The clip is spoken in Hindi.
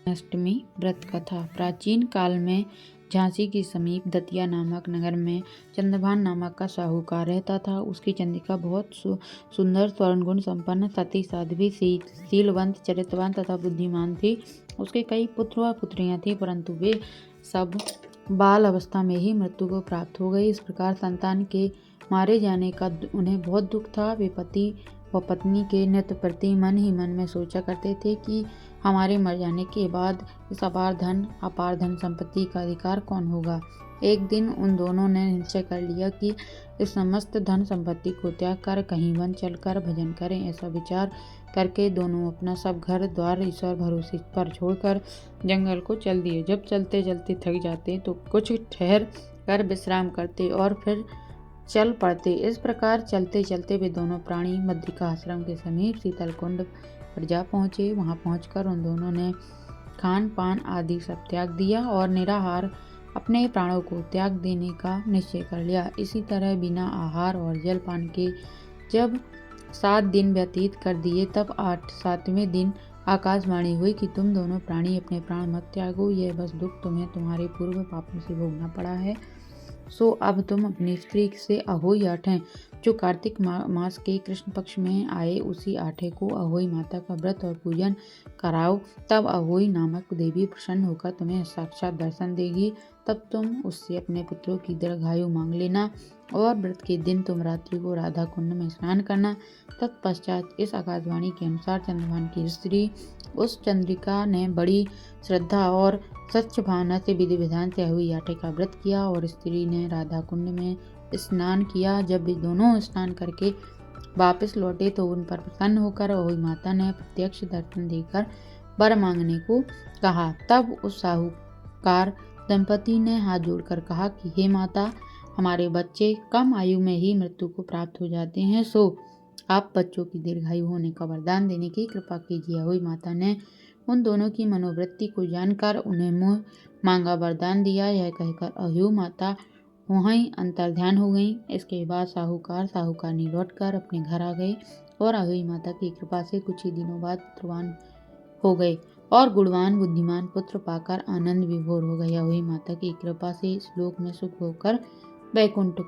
अष्टमी व्रत कथा। प्राचीन काल में झांसी के समीप दतिया नामक नगर में चंद्रभान नामक का साहूकार रहता था। उसकी चंद्रिका बहुत सुंदर, स्वर्ण गुण संपन्न, सती, साध्वी, शीलवंत, चरित्रवान तथा बुद्धिमान थी। उसके कई पुत्र व पुत्रियां थी, परंतु वे सब बाल अवस्था में ही मृत्यु को प्राप्त हो गई। इस प्रकार संतान के मारे जाने का उन्हें बहुत दुख था। वे पति व पत्नी के नित्य प्रति मन ही मन में सोचा करते थे कि हमारे मर जाने के बाद इस अपार धन संपत्ति का अधिकार कौन होगा। एक दिन उन दोनों ने निश्चय कर लिया कि इस समस्त धन संपत्ति को त्याग कर कहीं वन चलकर भजन करें। ऐसा विचार करके दोनों अपना सब घर द्वार ईश्वर भरोसे पर छोड़कर जंगल को चल दिए। जब चलते चलते थक जाते तो कुछ ठहर कर विश्राम करते और फिर चल पड़ते। इस प्रकार चलते चलते वे दोनों प्राणी मद्रिका आश्रम के समीप शीतल कुंड पर जा पहुँचे। वहाँ पहुँचकर उन दोनों ने खान पान आदि सब त्याग दिया और निराहार अपने प्राणों को त्याग देने का निश्चय कर लिया। इसी तरह बिना आहार और जल पान के जब 7 दिन व्यतीत कर दिए, तब 7वें दिन आकाशवाणी हुई कि तुम दोनों प्राणी अपने प्राण मत त्यागो। यह बस दुख तुम्हें तुम्हारे पूर्व पापों से भोगना पड़ा है। सो अब तुम अपनी स्त्री से अहोई आठें, जो कार्तिक मास के कृष्ण पक्ष में आए, उसी आठे को अहोई माता का व्रत और पूजन कराओ। तब अहोई नामक देवी प्रसन्न होकर तुम्हें साक्षात दर्शन देगी। तब तुम उससे अपने पुत्रों की दीर्घायु मांग लेना और व्रत के दिन तुम रात्रि को राधा कुंड में स्नान करना। तत्पश्चात इस आकाशवाणी के अनुसार चंद्रभान की स्त्री उस चंद्रिका ने बड़ी श्रद्धा और सच्च भावना से विधि विधान से अहोई आठे का व्रत किया और स्त्री ने राधा कुंड में स्नान किया। जब वे दोनों स्नान करके वापस लौटे तो उन पर प्रसन्न होकर अहोई माता ने प्रत्यक्ष दर्शन देकर वर मांगने को कहा। तब उस साहूकार दंपति ने हाथ जोड़कर कहा कि हे माता, हमारे बच्चे कम आयु में ही मृत्यु को प्राप्त हो जाते हैं, सो आप बच्चों की दीर्घायु होने का वरदान देने की कृपा कीजिए। अहोई माता ने उन दोनों की मनोवृत्ति को जानकर उन्हें मुँह मांगा वरदान दिया। यह कहकर अहोई माता वहीं अंतर्ध्यान हो गईं। इसके बाद साहूकारनी लौटकर अपने घर आ गए और अहोई माता की कृपा से कुछ ही दिनों बाद पुत्रवान हो गए और गुणवान बुद्धिमान पुत्र पाकर आनंद विभोर हो गए। अहोई माता की कृपा से इस लोक में सुख होकर वैकुंठ